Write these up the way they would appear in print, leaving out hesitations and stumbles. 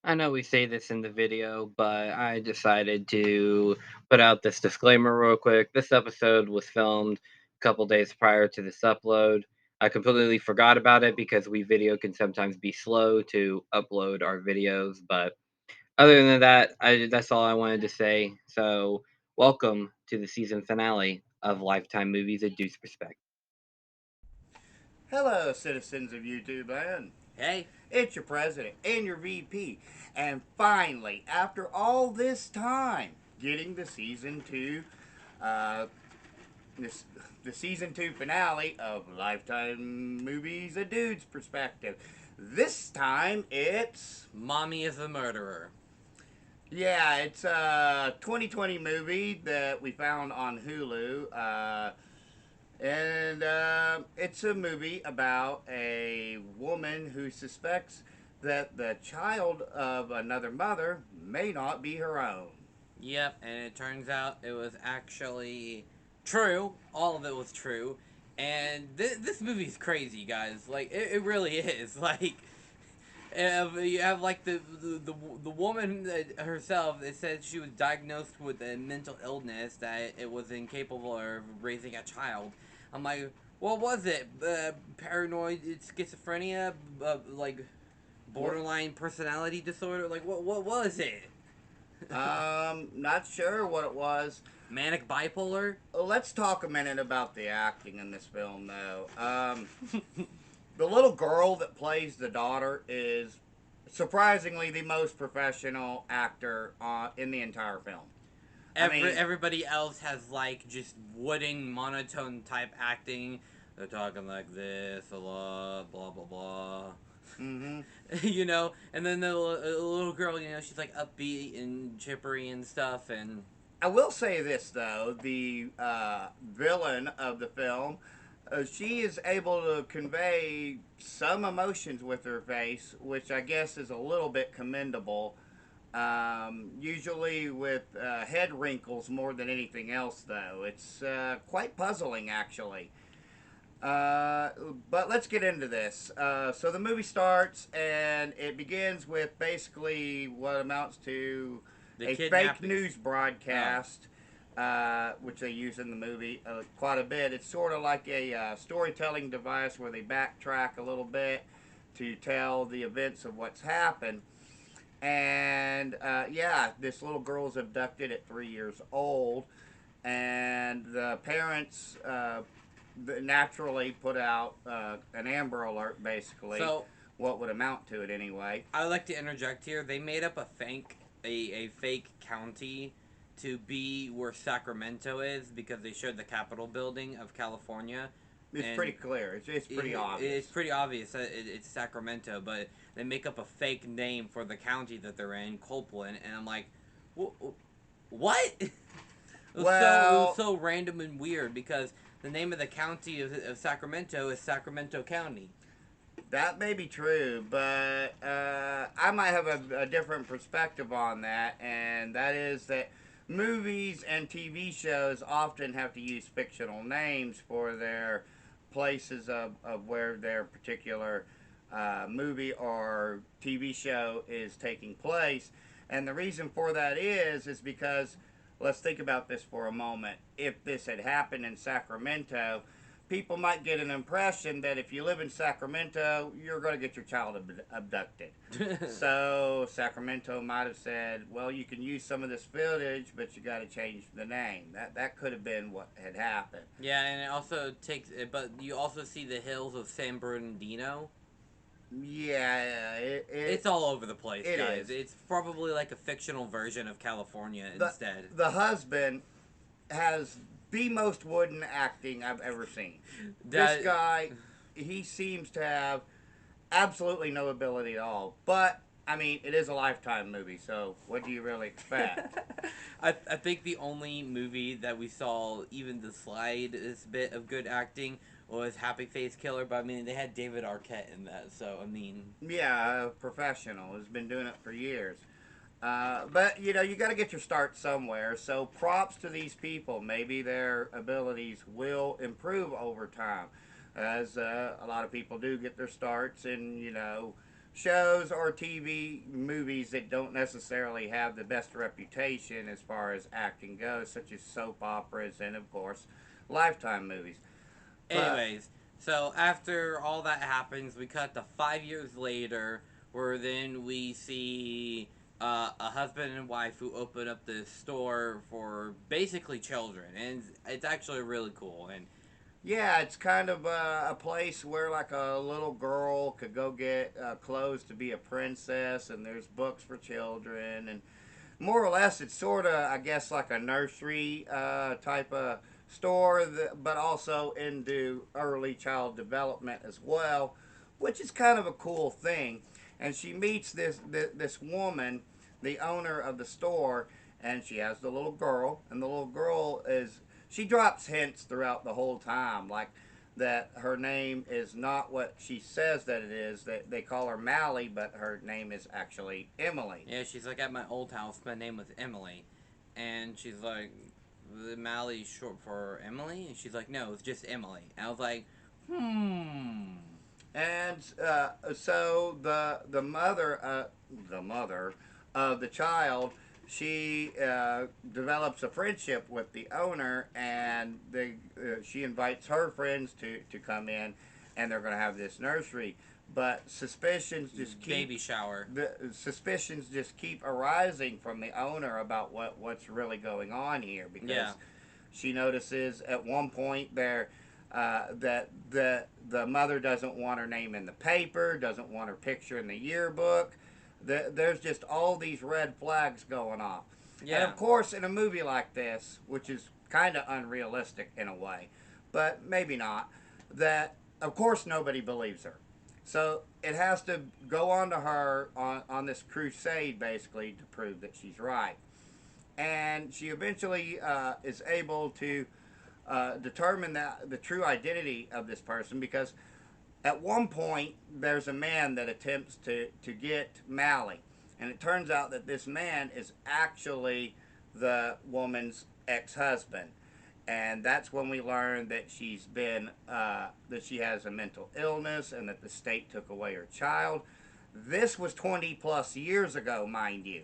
I know we say this in the video, but I decided to put out this disclaimer real quick. This episode was filmed a couple days prior to this upload. I completely forgot about it because video can sometimes be slow to upload our videos. But other than that, that's all I wanted to say. So, welcome to the season finale of Lifetime Movies: A Deuce Perspective. Hello, citizens of YouTube land. Hey, It's your president and your VP. And finally, after all this time, getting the season two, uh, this, the season two finale of Lifetime Movies, A Dude's Perspective. This time it's, mommy is a murderer. yeah, it's a 2020 movie that we found on Hulu. And it's a movie about a woman who suspects that the child of another mother may not be her own. Yep, and it turns out it was actually true. All of it was true. And this movie's crazy, guys. Like, it really is. Like, you have like the woman herself. It said she was diagnosed with a mental illness that it was incapable of raising a child. I'm like, what was it? Paranoid schizophrenia, like What? borderline personality disorder. Like, what was it? Not sure what it was. Manic bipolar. Let's talk a minute about the acting in this film, though. The little girl that plays the daughter is surprisingly the most professional actor in the entire film. I mean, Everybody else has like just wooden monotone type acting. They're talking like this a lot, blah blah blah. mm-hmm. And then the little girl, she's like upbeat and chippery and stuff, and I will say this though: the villain of the film, she is able to convey some emotions with her face, which I guess is a little bit commendable. Usually with head wrinkles more than anything else, though. It's quite puzzling, actually. Uh, but let's get into this. So the movie starts, and it begins with basically what amounts to the a fake kidnapping. news Oh, broadcast, which they use in the movie quite a bit. It's sort of like a storytelling device where they backtrack a little bit to tell the events of what's happened. And yeah, this little girl was abducted at 3 years old, and the parents naturally put out an Amber Alert, basically, so what would amount to it anyway. I would like to interject here. They made up a fake county to be where Sacramento is because they showed the Capitol building of California, It's pretty and clear. It's pretty it's obvious. pretty obvious that it's Sacramento, but they make up a fake name for the county that they're in, Copeland, and I'm like, what? It was Well, so random and weird because the name of the county of Sacramento is Sacramento County. that may be true, but I might have a different perspective on that, and that is that movies and TV shows often have to use fictional names for their places of where their particular movie or TV show is taking place. And the reason for that is because let's think about this for a moment. If this had happened in Sacramento, people might get an impression that if you live in Sacramento, you're going to get your child abducted. So Sacramento might have said, "Well, you can use some of this footage, but you got to change the name." That could have been what had happened. Yeah, and it also takes, but you also see the hills of San Bernardino. Yeah, It's all over the place, it guys. is. It's probably like a fictional version of California the instead. The husband has the most wooden acting I've ever seen. This That guy, he seems to have absolutely no ability at all. But I mean, it is a Lifetime movie, so what do you really expect? I think the only movie that we saw even the slightest bit of good acting was Happy Face Killer, but I mean they had David Arquette in that, so I mean Yeah, a professional has been doing it for years. But you know, you got to get your start somewhere. So props to these people. Maybe their abilities will improve over time, as a lot of people do get their starts in shows or TV movies that don't necessarily have the best reputation as far as acting goes, such as soap operas and, of course, Lifetime movies. But Anyways, so after all that happens, we cut to 5 years later, where then we see a husband and wife who open up this store for basically children, and it's actually really cool. And yeah, it's kind of a place where like a little girl could go get clothes to be a princess, and there's books for children, and more or less it's sort of, I guess, like a nursery type of store, but also into early child development as well, which is kind of a cool thing. And she meets this woman, the owner of the store, and she has the little girl, and the little girl is, she drops hints throughout the whole time, like that her name is not what she says that it is. That they call her Mally, but her name is actually Emily. yeah, she's like, at my old house, my name was Emily, and she's like, the Mally's short for Emily, and she's like, no, it's just Emily. And I was like, hmm. And so the mother of the child, she develops a friendship with the owner, and she invites her friends to come in, and they're going to have this nursery. But Baby shower. the suspicions just keep arising from the owner about what's really going on here, because Yeah. she notices at one point there that the mother doesn't want her name in the paper, doesn't want her picture in the yearbook. There's just all these red flags going off. And Yeah. of course, in a movie like this, which is kind of unrealistic in a way, but maybe not, that of course nobody believes her. So it has to go on to her on this crusade basically to prove that she's right. And she eventually is able to determine the true identity of this person, because at one point there's a man that attempts to get Mally, and it turns out that this man is actually the woman's ex-husband, and that's when we learn that that she has a mental illness and that the state took away her child. This was 20 plus years ago, mind you.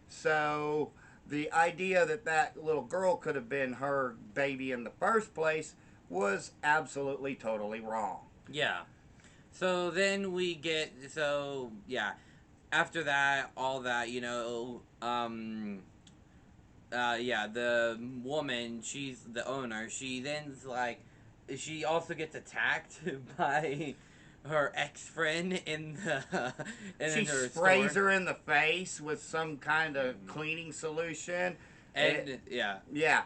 So the idea that that little girl could have been her baby in the first place was absolutely totally wrong. Yeah. So then we get, so yeah, after that, all that, yeah, the woman, she's the owner. She then's like, she also gets attacked by her ex friend in the She in her sprays store, her in the face with some kind of cleaning solution. and yeah, Yeah.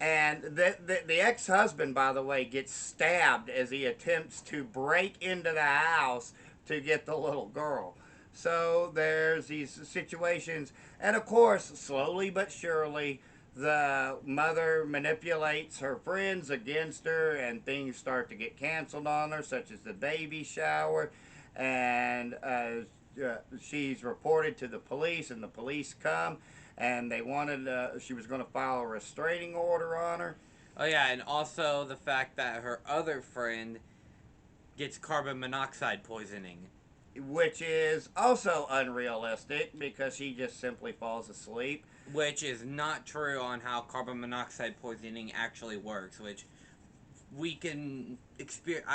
And the ex husband, by the way, gets stabbed as he attempts to break into the house to get the little girl. So there's these situations. And of course, slowly but surely, the mother manipulates her friends against her, and things start to get canceled on her, such as the baby shower. And she's reported to the police, and the police come, and they wanted she was going to file a restraining order on her, oh yeah, and also the fact that her other friend gets carbon monoxide poisoning. which is also unrealistic because she just simply falls asleep. Which is not true on how carbon monoxide poisoning actually works, which we can experience.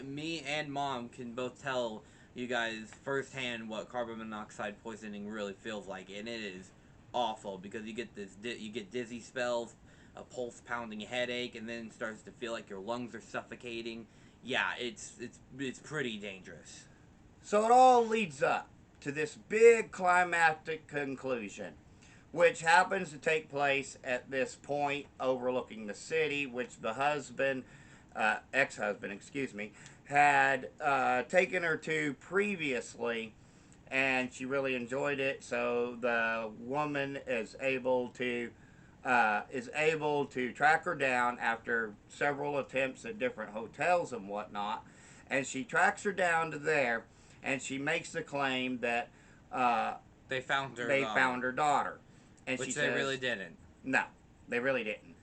Me and Mom can both tell you guys firsthand what carbon monoxide poisoning really feels like, and it is awful because you get you get dizzy spells, a pulse pounding headache, and then it starts to feel like your lungs are suffocating. Yeah, it's pretty dangerous. So it all leads up to this big climactic conclusion, which happens to take place at this point overlooking the city, which the husband, ex husband, excuse me, had taken her to previously, and she really enjoyed it. So the woman is able to track her down after several attempts at different hotels and whatnot, and she tracks her down to there, and she makes the claim that uh, They found her they daughter, found her daughter, and she which they says really didn't. no, they really didn't.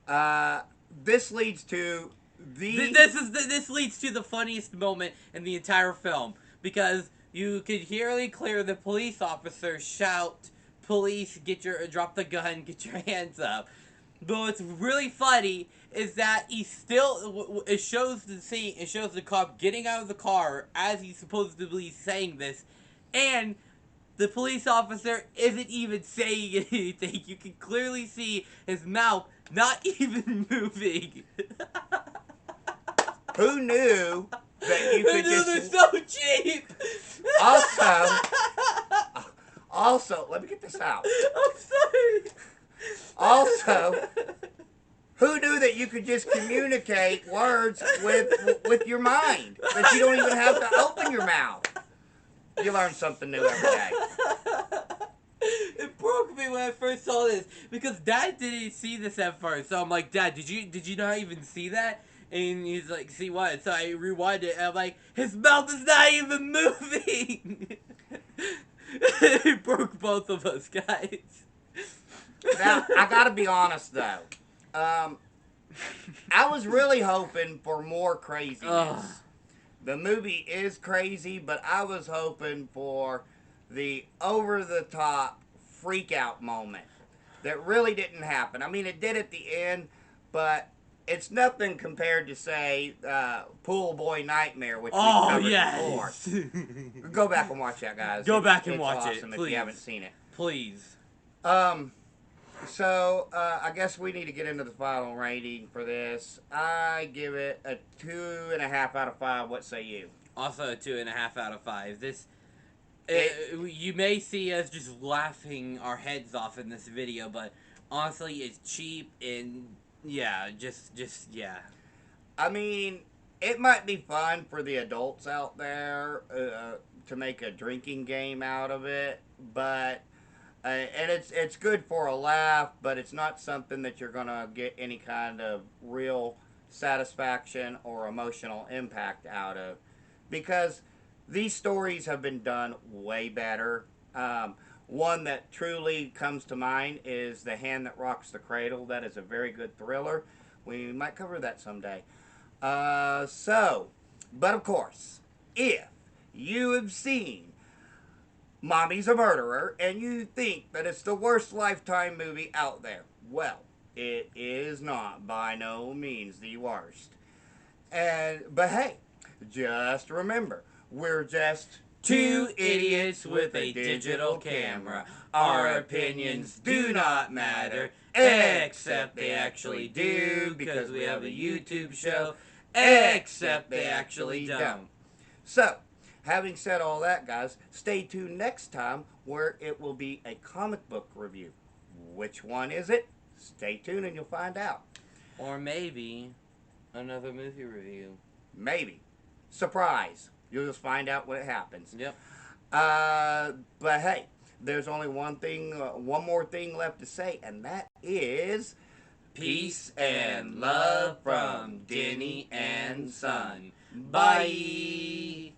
Uh, this leads to the This leads to the funniest moment in the entire film. because you could hear clear the police officer shout, "Police, drop the gun, get your hands up." But what's really funny is that he still it shows the scene. It shows the cop getting out of the car as he's supposedly saying this, and the police officer isn't even saying anything. You can clearly see his mouth not even moving. Who knew that you could They're just so cheap. also, let me get this out. I'm sorry. Also, who knew that you could just communicate words with your mind? That you don't even have to open your mouth. You learn something new every day. It broke me when I first saw this because Dad didn't see this at first. So I'm like, "Dad, did you not even see that?" And he's like, "See what?" So I rewind it and I'm like, "His mouth is not even moving." It broke both of us, guys. Now, I gotta be honest though. I was really hoping for more craziness. Ugh. The movie is crazy, but I was hoping for the over the top freak out moment that really didn't happen. I mean, it did at the end, but it's nothing compared to, say, Pool Boy Nightmare, which we covered before. Go back and watch that, guys. Go back and it's watch awesome it, if please. you haven't seen it. Please. So, I guess we need to get into the final rating for this. I give it a 2.5 out of 5. What say you? Also a 2.5 out of 5. You may see us just laughing our heads off in this video, but honestly, it's cheap and yeah. I mean, it might be fun for the adults out there to make a drinking game out of it, but and it's good for a laugh, but it's not something that you're gonna get any kind of real satisfaction or emotional impact out of, because these stories have been done way better. One that truly comes to mind is The Hand That Rocks the Cradle. That is a very good thriller. We might cover that someday. But of course, if you have seen Mommy's a Murderer and you think that it's the worst Lifetime movie out there, well, it is not by no means the worst. But hey, just remember, we're just two idiots with a digital camera. Our opinions do not matter, except they actually do, because we have a YouTube show, except they actually don't. So, having said all that, guys, stay tuned next time where it will be a comic book review. Which one is it? Stay tuned and you'll find out. Or maybe another movie review. Maybe. Surprise. You'll just find out when it happens. Yep. But hey, there's only one more thing left to say, and that is Peace and love from Denny and Son. Bye.